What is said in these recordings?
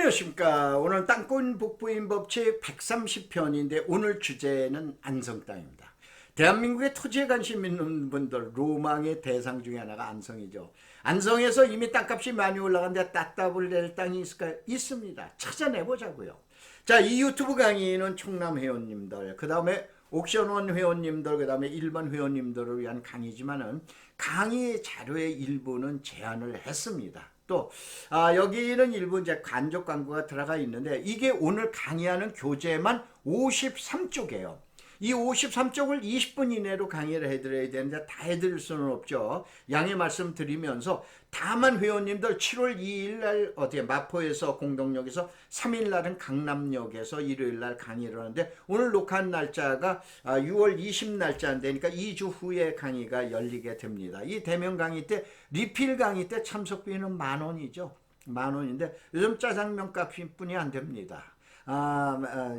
안녕하십니까. 오늘 땅꾼 북부인 법칙 130편인데 오늘 주제는 안성 땅입니다. 대한민국의 토지에 관심 있는 분들 로망의 대상 중에 하나가 안성이죠. 안성에서 이미 땅값이 많이 올라갔는데 따따블 낼 땅이 있을까요? 있습니다. 찾아내보자고요. 자, 이 유튜브 강의는 충남 회원님들, 그 다음에 옥션원 회원님들, 그 다음에 일반 회원님들을 위한 강의지만은 강의 자료의 일부는 제한을 했습니다. 또 여기는 일부 이제 간접 광고가 들어가 있는데 이게 오늘 강의하는 교재만 53쪽이에요. 이 53쪽을 20분 이내로 강의를 해드려야 되는데 다 해드릴 수는 없죠. 양해 말씀드리면서 다만 회원님들 7월 2일 날 어떻게 마포에서 공동역에서 3일 날은 강남역에서 일요일 날 강의를 하는데 오늘 녹화한 날짜가 6월 20 날짜인데니까 2주 후에 강의가 열리게 됩니다. 이 대면 강의 때 리필 강의 때 참석비는 10,000원이죠. 10,000원인데 요즘 짜장면 값뿐이 안 됩니다.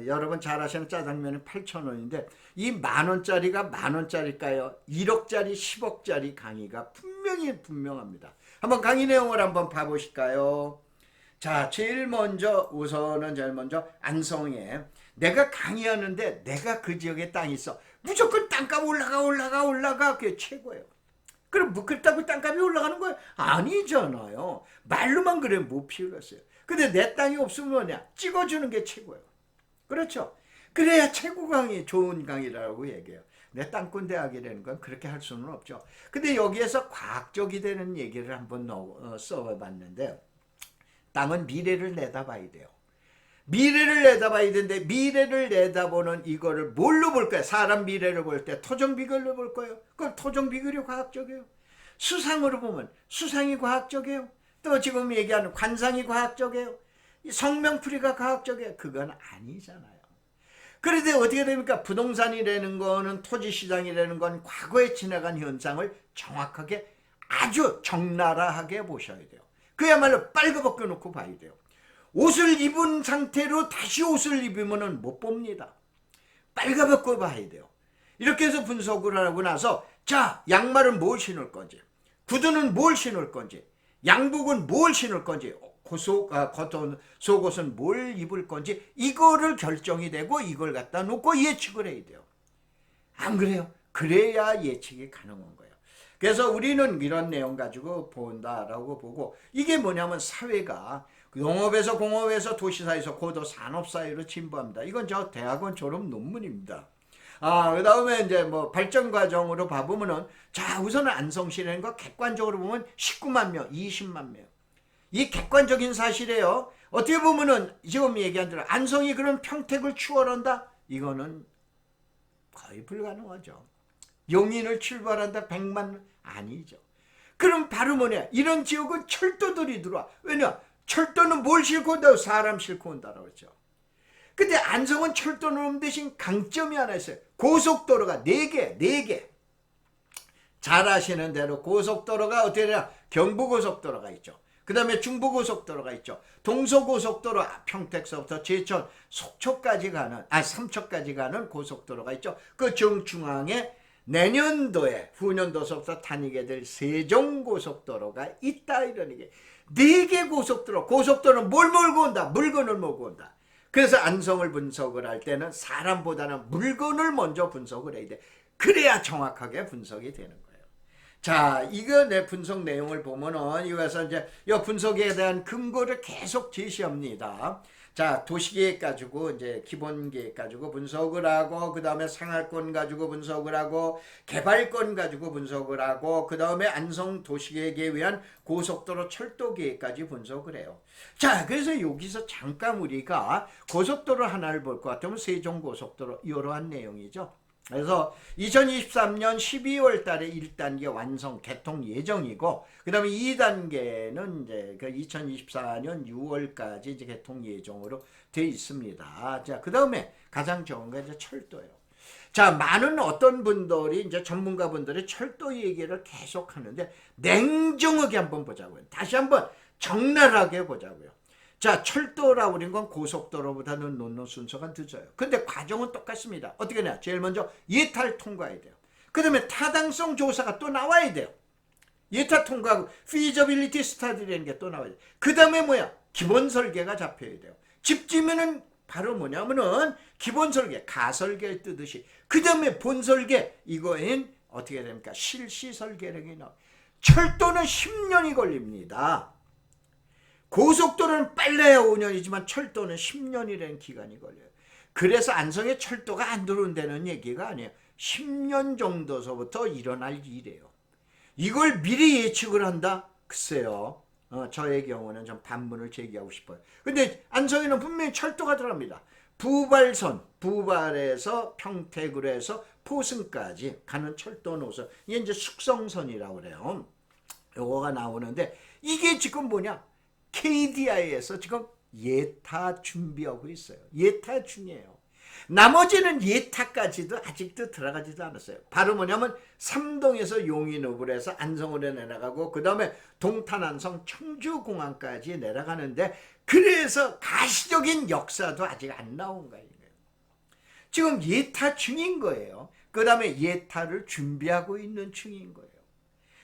여러분 잘 아시는 짜장면은 8,000원인데 이 10,000원짜리가 10,000원짜리일까요? 1억짜리 10억짜리 강의가 분명합니다. 한번 강의 내용을 한번 봐보실까요? 자, 제일 먼저 안성에 내가 강의하는데 내가 그 지역에 땅이 있어. 무조건 땅값 올라가 그게 최고예요. 그럼 뭐 그렇다고 땅값이 올라가는 거예요? 아니잖아요. 말로만 그래 못 피우겠어요. 근데 내 땅이 없으면 뭐냐? 찍어주는 게 최고예요. 그렇죠? 그래야 최고 강의, 좋은 강의라고 얘기해요. 내 땅꾼 대학이라는 건 그렇게 할 수는 없죠. 근데 여기에서 과학적이 되는 얘기를 한번 써봤는데 땅은 미래를 내다봐야 돼요. 미래를 내다봐야 되는데 미래를 내다보는 이거를 뭘로 볼 거예요? 사람 미래를 볼 때 토종 비결로 볼 거예요. 그럼 토종 비결이 과학적이에요. 수상으로 보면 수상이 과학적이에요. 또 지금 얘기하는 관상이 과학적이에요. 성명풀이가 과학적이에요. 그건 아니잖아요. 그런데 어떻게 됩니까? 부동산이라는 거는 토지시장이라는 건 과거에 지나간 현상을 정확하게 아주 적나라하게 보셔야 돼요. 그야말로 빨가벗겨 놓고 봐야 돼요. 옷을 입은 상태로 다시 옷을 입으면 못 봅니다. 빨가벗고 봐야 돼요. 이렇게 해서 분석을 하고 나서 자, 양말은 뭘 신을 건지, 구두는 뭘 신을 건지, 양복은 뭘 신을 건지, 속옷은 뭘 입을 건지 이거를 결정이 되고 이걸 갖다 놓고 예측을 해야 돼요. 안 그래요? 그래야 예측이 가능한 거예요. 그래서 우리는 이런 내용 가지고 본다라고 보고 이게 뭐냐면 사회가 농업에서 공업에서 도시사회에서 고도 산업사회로 진보합니다. 이건 저 대학원 졸업 논문입니다. 그 다음에 이제 뭐 발전 과정으로 봐보면은 자, 우선은 안성시라는 거 객관적으로 보면 19만 명, 20만 명. 이 객관적인 사실이에요. 어떻게 보면은 지금 얘기한 대로 안성이 그런 평택을 추월한다? 이거는 거의 불가능하죠. 용인을 출발한다? 100만? 아니죠. 그럼 바로 뭐냐? 이런 지역은 철도들이 들어와. 왜냐? 철도는 뭘 싣고 온다고? 사람 싣고 온다라고 했죠. 근데 안성은 철도는 대신 강점이 하나 있어요. 고속도로가 4개. 잘 아시는 대로 고속도로가 어떻게 되냐? 경부고속도로가 있죠. 그 다음에 중부고속도로가 있죠. 동서고속도로 평택서부터 제천, 속초까지 가는, 삼척까지 가는 고속도로가 있죠. 그 정중앙에 내년도에 후년도서부터 다니게 될 세종고속도로가 있다 이런 얘기. 4개 고속도로는 뭘 몰고 온다? 물건을 몰고 온다. 그래서 안성을 분석을 할 때는 사람보다는 물건을 먼저 분석을 해야 돼. 그래야 정확하게 분석이 되는 거예요. 자, 이거 내 분석 내용을 보면은 이거에서 이제 이 분석에 대한 근거를 계속 제시합니다. 자, 도시계획 가지고 이제 기본계획 가지고 분석을 하고 그 다음에 생활권 가지고 분석을 하고 개발권 가지고 분석을 하고 그 다음에 안성 도시계획에 의한 고속도로 철도계획까지 분석을 해요. 자, 그래서 여기서 잠깐 우리가 고속도로 하나를 볼 것 같으면 세종고속도로 이러한 내용이죠. 그래서 2023년 12월 달에 1단계 완성 개통 예정이고 그 다음에 2단계는 이제 2024년 6월까지 이제 개통 예정으로 되어 있습니다. 자, 그 다음에 가장 좋은 건 이제 철도예요. 자, 많은 어떤 분들이 이제 전문가분들이 철도 얘기를 계속 하는데 냉정하게 한번 보자고요. 다시 한번 적나라하게 보자고요. 자, 철도라고 하는 건 고속도로보다는 놓는 순서가 늦어요. 근데 과정은 똑같습니다. 어떻게 하냐? 제일 먼저 예탈 통과해야 돼요. 그 다음에 타당성 조사가 또 나와야 돼요. 예타 통과하고 feasibility study라는 게 또 나와야 돼요. 그 다음에 뭐야? 기본 설계가 잡혀야 돼요. 집 지면은 바로 뭐냐면은 기본 설계, 가설계를 뜨듯이 그 다음에 본 설계, 이거엔 어떻게 됩니까? 실시 설계력이 나와요. 철도는 10년이 걸립니다. 고속도로는 빨라야 5년이지만 철도는 10년이라는 기간이 걸려요. 그래서 안성에 철도가 안 들어온다는 얘기가 아니에요. 10년 정도서부터 일어날 일이에요. 이걸 미리 예측을 한다? 글쎄요. 저의 경우는 좀 반문을 제기하고 싶어요. 근데 안성에는 분명히 철도가 들어갑니다. 부발선, 부발에서 평택으로 해서 포승까지 가는 철도 노선, 이게 이제 숙성선이라고 그래요. 요거가 나오는데 이게 지금 뭐냐? KDI에서 지금 예타 준비하고 있어요. 예타 중이에요. 나머지는 예타까지도 아직도 들어가지도 않았어요. 바로 뭐냐면 삼동에서 용인읍으로 해서 안성으로 내려가고 그 다음에 동탄안성 청주공항까지 내려가는데 그래서 가시적인 역사도 아직 안 나온 거예요. 지금 예타 중인 거예요. 그 다음에 예타를 준비하고 있는 중인 거예요.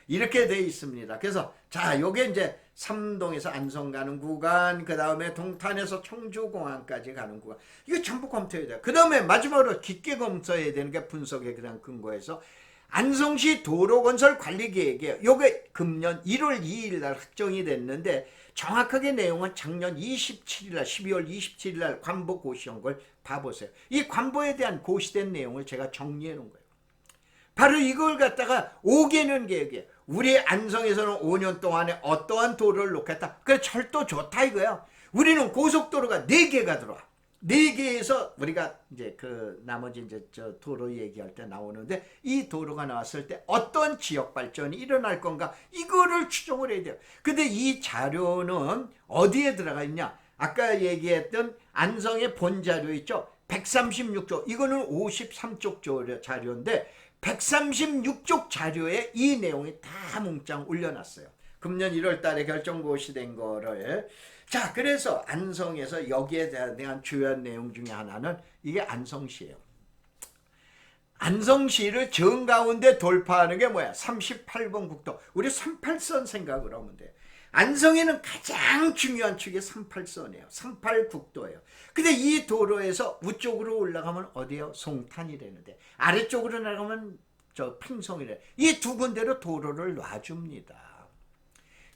이렇게 돼 있습니다. 그래서 자, 요게 이제 삼동에서 안성 가는 구간, 그 다음에 동탄에서 청주공항까지 가는 구간, 이거 전부 검토해야 돼요. 그 다음에 마지막으로 깊게 검토해야 되는 게 분석에 그냥 근거해서 안성시 도로건설관리계획이에요. 요게 금년 1월 2일 날 확정이 됐는데 정확하게 내용은 작년 27일 날 12월 27일 날 관보 고시한 걸 봐보세요. 이 관보에 대한 고시된 내용을 제가 정리해 놓은 거예요. 바로 이걸 갖다가 5개년 계획이에요. 우리 안성에서는 5년 동안에 어떠한 도로를 놓겠다. 그래, 철도 좋다 이거야. 우리는 고속도로가 4개가 들어와. 4개에서 우리가 이제 그 나머지 이제 저 도로 얘기할 때 나오는데 이 도로가 나왔을 때 어떤 지역 발전이 일어날 건가 이거를 추정을 해야 돼요. 근데 이 자료는 어디에 들어가 있냐? 아까 얘기했던 안성의 본 자료 있죠? 136조. 이거는 53쪽 자료인데 136쪽 자료에 이 내용이 다 몽땅 올려놨어요. 금년 1월 달에 결정고시된 거를. 자, 그래서 안성에서 여기에 대한 주요한 내용 중에 하나는 이게 안성시예요. 안성시를 정가운데 돌파하는 게 뭐야? 38번 국도. 우리 38선 생각을 하면 돼요. 안성에는 가장 중요한 축이 38선이에요. 38국도예요. 근데 이 도로에서 우쪽으로 올라가면 어디예요? 송탄이라는데 아래쪽으로 나가면 저 팽성이래. 이 두 군데로 도로를 놔줍니다.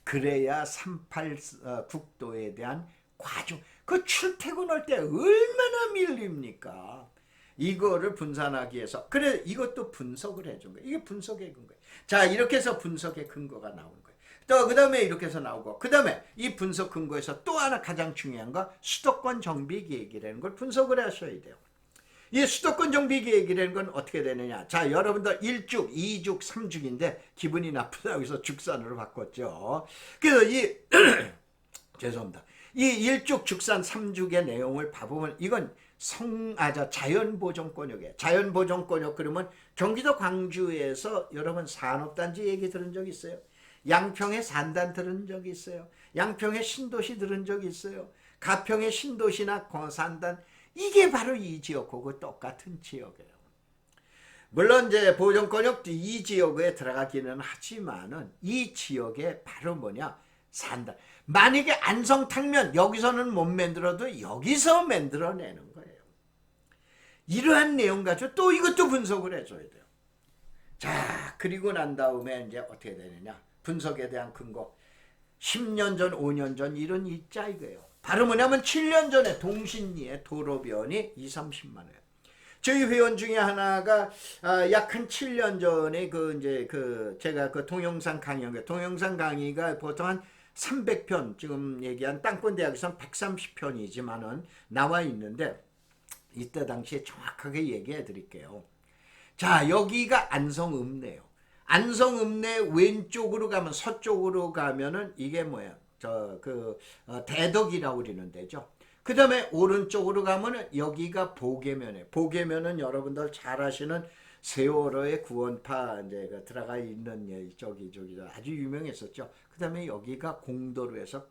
그래야 38국도에 대한 과중, 그 출퇴근할 때 얼마나 밀립니까? 이거를 분산하기 위해서. 그래, 이것도 분석을 해준 거예요. 이게 분석의 근거예요. 자, 이렇게 해서 분석의 근거가 나오는 거예요. 또 그 다음에 이렇게 해서 나오고, 그 다음에 이 분석 근거에서 또 하나 가장 중요한 거, 수도권 정비 계획이라는 걸 분석을 하셔야 돼요. 이 수도권 정비 계획이라는 건 어떻게 되느냐? 자, 여러분들 1죽, 2죽, 3죽인데 기분이 나쁘다고 해서 죽산으로 바꿨죠. 그래서 이 죄송합니다. 이 1죽, 죽산, 3죽의 내용을 봐보면 이건 자연보존권역이에요. 자연보존권역 그러면 경기도 광주에서 여러분 산업단지 얘기 들은 적 있어요? 양평의 산단 들은 적 있어요? 양평의 신도시 들은 적 있어요? 가평의 신도시나 산단, 이게 바로 이 지역하고 똑같은 지역이에요. 물론 이제 보존권역도 이 지역에 들어가기는 하지만은 이 지역에 바로 뭐냐? 산단. 만약에 안성탕면 여기서는 못 만들어도 여기서 만들어내는 거예요. 이러한 내용 가지고 또 이것도 분석을 해줘야 돼요. 자, 그리고 난 다음에 이제 어떻게 되느냐? 분석에 대한 근거. 10년 전, 5년 전 이런 있자 이거예요. 바로 뭐냐면 7년 전에 동신리의 도로변이 2~30만 원. 저희 회원 중에 하나가 약 한 7년 전에 제가 그 동영상 강의가 보통 한 300편, 지금 얘기한 땅권 대학에서는 130편이지만은 나와 있는데 이때 당시에 정확하게 얘기해 드릴게요. 자, 여기가 안성읍내요. 안성읍내 왼쪽으로 가면, 서쪽으로 가면은 이게 뭐야? 대덕이라고 그러는 데죠. 그 다음에 오른쪽으로 가면은 여기가 보계면이에요. 보계면은 여러분들 잘 아시는 세월호의 구원파 이제 들어가 있는 저기 아주 유명했었죠. 그 다음에 여기가 공도로에서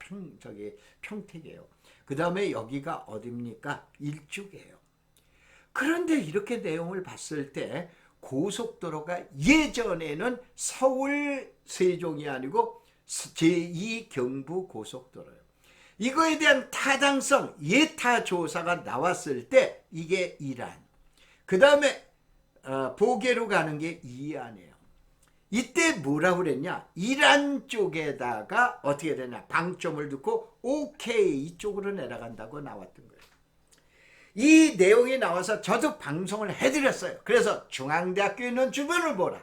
평택이에요. 그 다음에 여기가 어딥니까? 일죽이에요. 그런데 이렇게 내용을 봤을 때 고속도로가 예전에는 서울 세종이 아니고 제2 경부 고속도로예요. 이거에 대한 타당성, 예타 조사가 나왔을 때 이게 이란. 그 다음에 보게로 가는 게 이안이에요. 이때 뭐라고 그랬냐? 이란 쪽에다가 어떻게 되냐? 방점을 두고 오케이 이쪽으로 내려간다고 나왔던 거예요. 이 내용이 나와서 저도 방송을 해드렸어요. 그래서 중앙대학교에 있는 주변을 보라.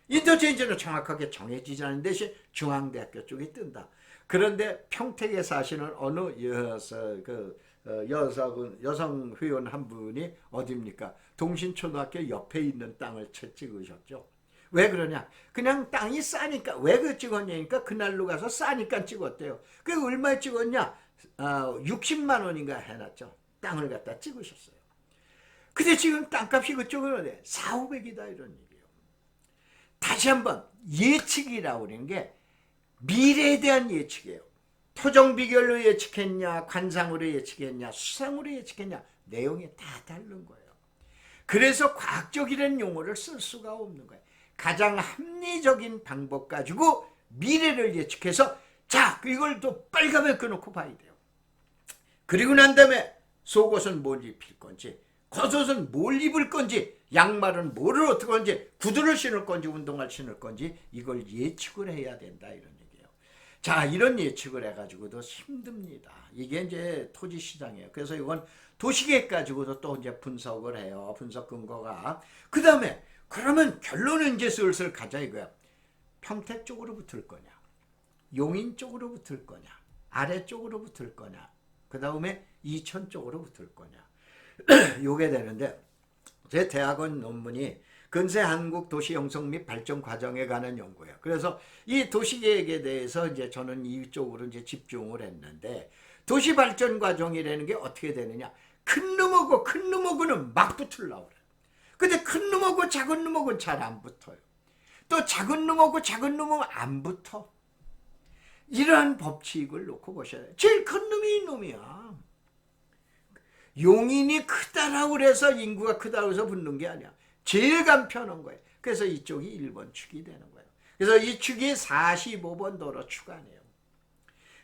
인터체인지는 정확하게 정해지지 않은 대신 중앙대학교 쪽이 뜬다. 그런데 평택에 사시는 어느 여성 회원 한 분이 어딥니까? 동신초등학교 옆에 있는 땅을 찍으셨죠. 왜 그러냐? 그냥 땅이 싸니까. 왜 그 찍었냐니까 그날로 가서 싸니까 찍었대요. 그게 얼마에 찍었냐? 60만 원인가 해놨죠. 땅을 갖다 찍으셨어요. 근데 지금 땅값이 그쪽은 4,500이다 이런 얘기예요. 다시 한번 예측이라고 하는 게 미래에 대한 예측이에요. 토종 비결로 예측했냐, 관상으로 예측했냐, 수상으로 예측했냐, 내용이 다 다른 거예요. 그래서 과학적이라는 용어를 쓸 수가 없는 거예요. 가장 합리적인 방법 가지고 미래를 예측해서 자, 이걸 또 빨간을 끄놓고 봐야 돼요. 그리고 난 다음에 속옷은 뭘 입힐 건지, 겉옷은 뭘 입을 건지, 양말은 뭐를 어떻게 건지, 구두를 신을 건지, 운동화를 신을 건지 이걸 예측을 해야 된다 이런 얘기예요. 자, 이런 예측을 해가지고도 힘듭니다. 이게 이제 토지 시장이에요. 그래서 이건 도시계획 가지고도 또 이제 분석을 해요. 분석 근거가. 그 다음에 그러면 결론은 이제 슬슬 가자 이거야. 평택 쪽으로 붙을 거냐, 용인 쪽으로 붙을 거냐, 아래쪽으로 붙을 거냐, 그 다음에 이천 쪽으로 붙을 거냐. 요게 되는데 제 대학원 논문이 근세 한국 도시 형성 및 발전 과정에 관한 연구예요. 그래서 이 도시계획에 대해서 이제 저는 이쪽으로 이제 집중을 했는데 도시 발전 과정이라는 게 어떻게 되느냐. 큰 놈하고 큰 놈하고는 막 붙으려고 그래. 근데 큰 놈하고 작은 놈하고는 잘 안 붙어요. 또 작은 놈하고 작은 놈은 안 붙어. 이러한 법칙을 놓고 보셔야 돼요. 제일 큰 놈이 이놈이야. 용인이 크다라고 해서 인구가 크다고 해서 붙는 게 아니야. 제일 간편한 거예요. 그래서 이쪽이 1번 축이 되는 거예요. 그래서 이 축이 45번 도로 축하네요.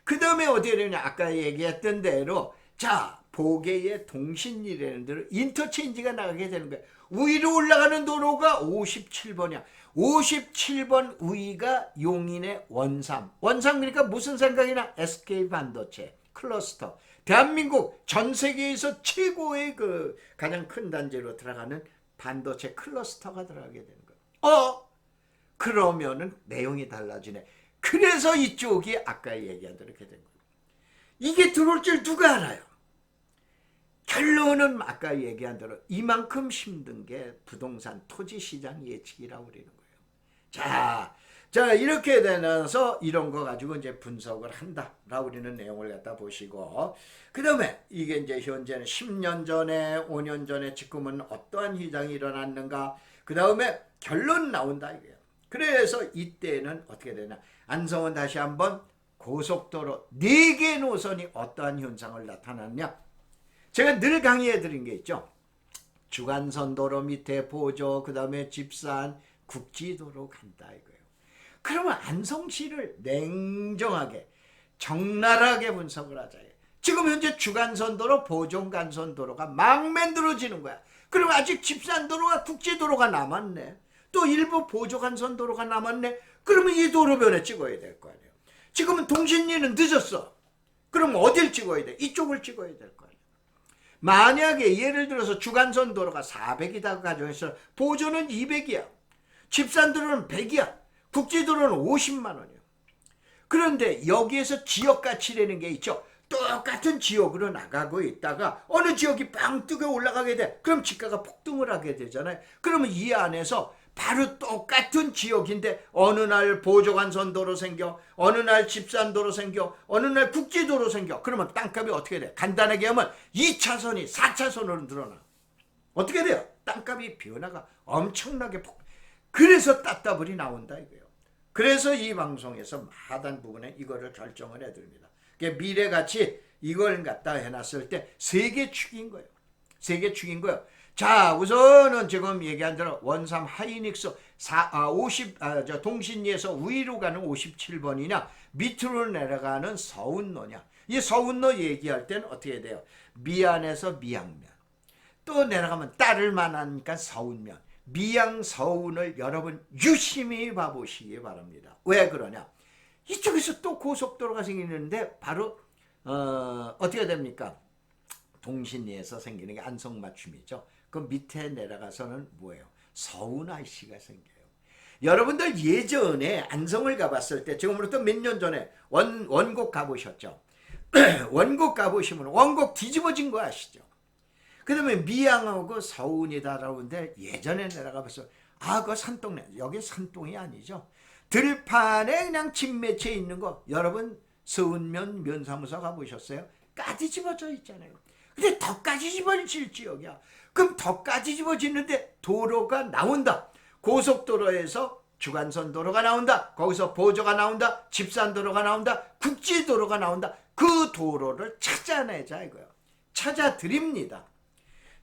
그 다음에 어디에 되냐. 아까 얘기했던 대로 자, 보계의 동신이라는 대로 인터체인지가 나가게 되는 거예요. 위로 올라가는 도로가 57번이야. 57번 위가 용인의 원삼. 원삼 그러니까 무슨 생각이나 SK 반도체 클러스터. 대한민국 전 세계에서 최고의 그 가장 큰 단지로 들어가는 반도체 클러스터가 들어가게 되는 거예요. 그러면은 내용이 달라지네. 그래서 이쪽이 아까 얘기한 대로 이렇게 된 거예요. 이게 들어올 줄 누가 알아요? 결론은 아까 얘기한 대로 이만큼 힘든 게 부동산 토지 시장 예측이라고 그러는 거예요. 자 이렇게 되면서 이런 거 가지고 이제 분석을 한다라고 그러는 내용을 갖다 보시고 그 다음에 이게 이제 현재는 10년 전에 5년 전에 지금은 어떠한 현상이 일어났는가 그 다음에 결론 나온다 이거예요. 그래서 이때는 어떻게 되냐. 안성은 다시 한번 고속도로 4개 노선이 어떠한 현상을 나타났냐. 제가 늘 강의해 드린 게 있죠. 주간선도로 밑에 보조 그 다음에 집산 국지도로 간다 이거예요. 그러면 안성시를 냉정하게 적나라하게 분석을 하자. 지금 현재 주간선도로 보존간선도로가 막 만들어지는 거야. 그럼 아직 집산도로와 국지도로가 남았네. 또 일부 보조간선도로가 남았네. 그러면 이 도로변에 찍어야 될 거 아니에요. 지금은 동신리는 늦었어. 그럼 어딜 찍어야 돼? 이쪽을 찍어야 될 거 아니에요. 만약에 예를 들어서 주간선도로가 400이다 가정해서 보조는 200이야. 집산도로는 100이야. 국지도로는 50만 원이에요. 그런데 여기에서 지역가치라는 게 있죠. 똑같은 지역으로 나가고 있다가 어느 지역이 빵 뜨게 올라가게 돼. 그럼 집가가 폭등을 하게 되잖아요. 그러면 이 안에서 바로 똑같은 지역인데 어느 날 보조간선도로 생겨, 어느 날 집산도로 생겨, 어느 날 국지도로 생겨. 그러면 땅값이 어떻게 돼? 간단하게 하면 2차선이 4차선으로 늘어나. 어떻게 돼요? 땅값이 변화가 엄청나게 그래서 따따블이 나온다 이거예요. 그래서 이 방송에서 하단 부분에 이거를 결정을 해드립니다. 미래가치 이걸 갖다 해놨을 때 3개 축인 거예요. 3개 축인 거예요. 자, 우선은 지금 얘기한 대로 원삼 하이닉스 동신리에서 위로 가는 57번이냐 밑으로 내려가는 서운로냐. 이 서운로 얘기할 때는 어떻게 돼요? 미안해서 미양면. 또 내려가면 딸을 만나니까 서운면. 미양 서운을 여러분 유심히 봐보시기 바랍니다. 왜 그러냐? 이쪽에서 또 고속도로가 생기는데 바로 어떻게 됩니까? 동신리에서 생기는 게 안성맞춤이죠. 그 밑에 내려가서는 뭐예요? 서운 IC가 생겨요. 여러분들 예전에 안성을 가봤을 때 지금으로부터 몇 년 전에 원곡 가보셨죠? 원곡 가보시면 원곡 뒤집어진 거 아시죠? 그 다음에 미양하고 서운이 다라는데 예전에 내려가봤어. 아, 그거 산동네. 여기 산동이 아니죠. 들판에 그냥 집 맺혀 있는 거. 여러분 서운면 면사무소 가보셨어요? 까지 집어져 있잖아요. 근데 덕까지 집어질 지역이야. 그럼 덕까지 집어지는데 도로가 나온다. 고속도로에서 주간선 도로가 나온다. 거기서 보조가 나온다. 집산도로가 나온다. 국지도로가 나온다. 그 도로를 찾아내자 이거예요. 찾아드립니다.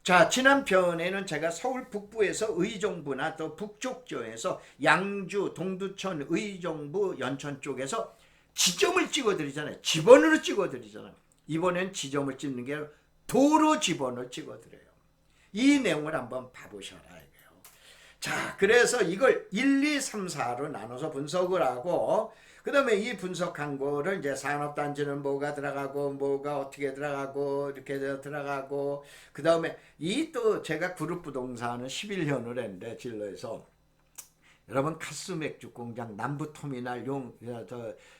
자, 지난 편에는 제가 서울 북부에서 의정부나 또 북쪽 쪽에서 양주, 동두천, 의정부, 연천 쪽에서 지점을 찍어드리잖아요. 지번으로 찍어드리잖아요. 이번엔 지점을 찍는 게 아니라 도로 지번을 찍어드려요. 이 내용을 한번 봐보셔라 이거예요. 자, 그래서 이걸 1, 2, 3, 4로 나눠서 분석을 하고 그 다음에 이 분석한 거를 이제 산업단지는 뭐가 들어가고 뭐가 어떻게 들어가고 이렇게 들어가고 그 다음에 이 또 제가 그룹부동산은 11년을 했는데 진로에서 여러분 카스맥주 공장 남부터미널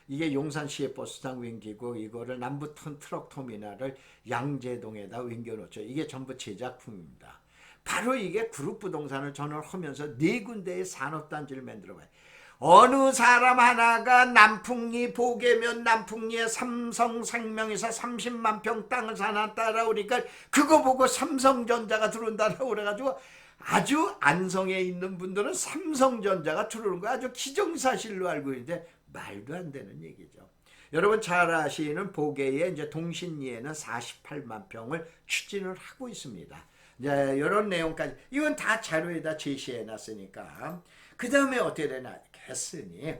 이게 용산시의 버스장 옮기고 이거를 남부 트럭터미널을 양재동에다 옮겨놓죠. 이게 전부 제 작품입니다. 바로 이게 그룹부동산을 저는 하면서 4군데의 산업단지를 만들어봐요. 어느 사람 하나가 남풍리 보계면 남풍리에 삼성생명에서 30만 평 땅을 사놨다라 그러니까 그거 보고 삼성전자가 들어온다라고 그래가지고 아주 안성에 있는 분들은 삼성전자가 들어오는 거 아주 기정사실로 알고 있는데 말도 안 되는 얘기죠. 여러분 잘 아시는 보계에 이제 동신리에는 48만 평을 추진을 하고 있습니다. 이제 이런 내용까지 이건 다 자료에다 제시해 놨으니까 그 다음에 어떻게 되나 했으니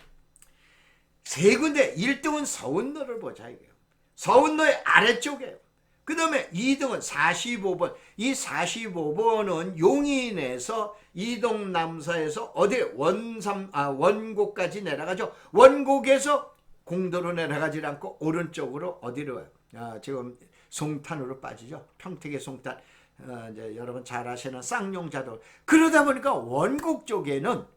세 군데 1등은 서운로를 보자 이거예요. 서운로의 아래쪽이에요. 그 다음에 2등은 45번. 이 45번은 용인에서 이동남사에서 어디 원곡까지 내려가죠. 원곡에서 공도로 내려가지 않고 오른쪽으로 어디로 와요? 지금 송탄으로 빠지죠. 평택의 송탄. 이제 여러분 잘 아시는 쌍용자도. 그러다 보니까 원곡 쪽에는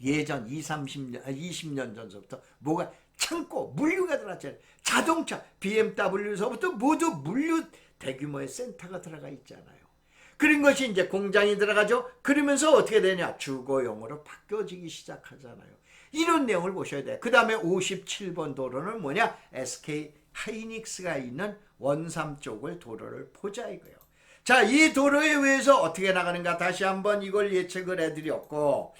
예전 20년 전서부터 뭐가 창고, 물류가 들어왔잖아요. 자동차, BMW서부터 모두 물류 대규모의 센터가 들어가 있잖아요. 그런 것이 이제 공장이 들어가죠. 그러면서 어떻게 되냐? 주거용으로 바뀌어지기 시작하잖아요. 이런 내용을 보셔야 돼요. 그 다음에 57번 도로는 뭐냐? SK 하이닉스가 있는 원삼 쪽을 도로를 보자 이거예요. 자, 이 도로에 의해서 어떻게 나가는가 다시 한번 이걸 예측을 해드렸고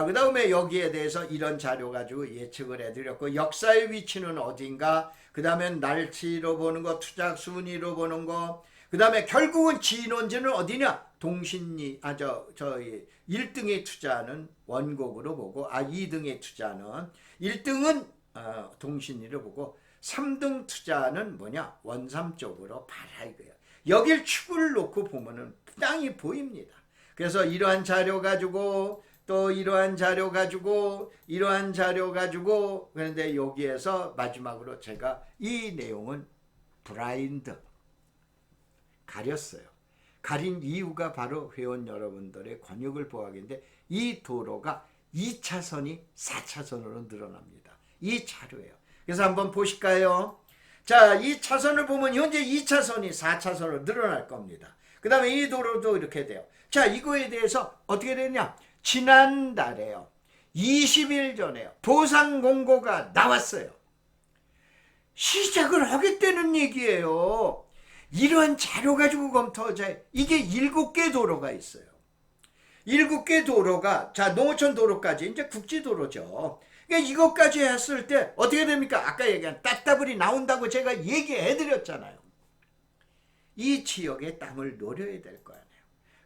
그 다음에 여기에 대해서 이런 자료 가지고 예측을 해드렸고 역사의 위치는 어딘가 그 다음에 날치로 보는 거 투자 순위로 보는 거 그 다음에 결국은 진원지는 어디냐 동신리 1등의 투자는 원곡으로 보고 2등의 투자는 1등은 동신리로 보고 3등 투자는 뭐냐 원삼 쪽으로 봐라 이거예요. 여길 축을 놓고 보면은 땅이 보입니다. 그래서 이러한 자료 가지고 또 이러한 자료 가지고 이러한 자료 가지고 그런데 여기에서 마지막으로 제가 이 내용은 블라인드 가렸어요. 가린 이유가 바로 회원 여러분들의 권익을 보호하기인데 이 도로가 2차선이 4차선으로 늘어납니다. 이 자료예요. 그래서 한번 보실까요? 자, 이 차선을 보면 현재 2차선이 4차선으로 늘어날 겁니다. 그 다음에 이 도로도 이렇게 돼요. 자, 이거에 대해서 어떻게 되냐? 지난달에요. 20일 전에요. 보상 공고가 나왔어요. 시작을 하겠다는 얘기예요. 이러한 자료 가지고 검토하자. 이게 7개 도로가 있어요. 7개 도로가 자 농어촌 도로까지 이제 국지도로죠. 그러니까 이것까지 했을 때 어떻게 됩니까? 아까 얘기한 따따블이 나온다고 제가 얘기해드렸잖아요. 이 지역의 땅을 노려야 될 거 아니에요.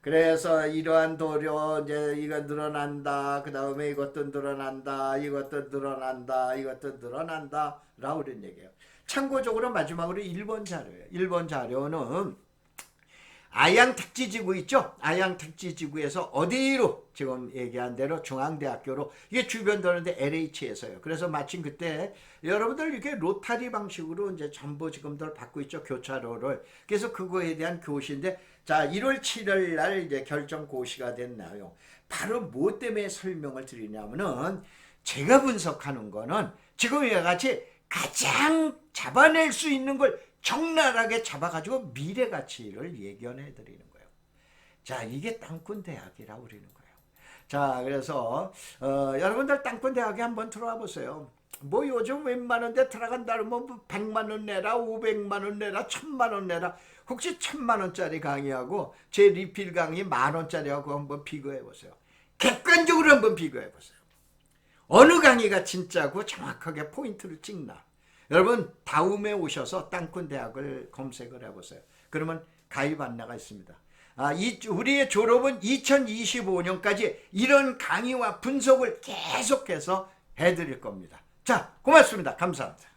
그래서 이러한 도로 이제 이거 늘어난다. 그 다음에 이것도 늘어난다. 이것도 늘어난다. 이것도 늘어난다. 라고 그런 얘기예요. 참고적으로 마지막으로 1번 자료예요. 1번 자료는 아양 택지지구 있죠? 아양 택지지구에서 어디로 지금 얘기한 대로 중앙대학교로 이게 주변 도는데 LH에서요. 그래서 마침 그때 여러분들 이렇게 로타리 방식으로 이제 정보 지금들 받고 있죠. 교차로를. 그래서 그거에 대한 교시인데 자 1월 7일 날 이제 결정 고시가 된 내용. 바로 뭐 때문에 설명을 드리냐면은 제가 분석하는 거는 지금 이와 같이 가장 잡아낼 수 있는 걸 적나라하게 잡아가지고 미래 가치를 예견해 드리는 거예요. 자, 이게 땅꾼 대학이라고 그러는 거예요. 자, 그래서 여러분들 땅꾼 대학에 한번 들어와 보세요. 뭐 요즘 웬만한 데 들어간다면 뭐 100만 원 내라, 500만 원 내라, 1000만 원 내라. 혹시 1000만 원짜리 강의하고 제 리필 강의 10,000원짜리하고 한번 비교해 보세요. 객관적으로 한번 비교해 보세요. 어느 강의가 진짜고 정확하게 포인트를 찍나. 여러분 다음에 오셔서 땅꾼 대학을 검색을 해보세요. 그러면 가입 안내가 있습니다. 우리의 졸업은 2025년까지 이런 강의와 분석을 계속해서 해드릴 겁니다. 자, 고맙습니다. 감사합니다.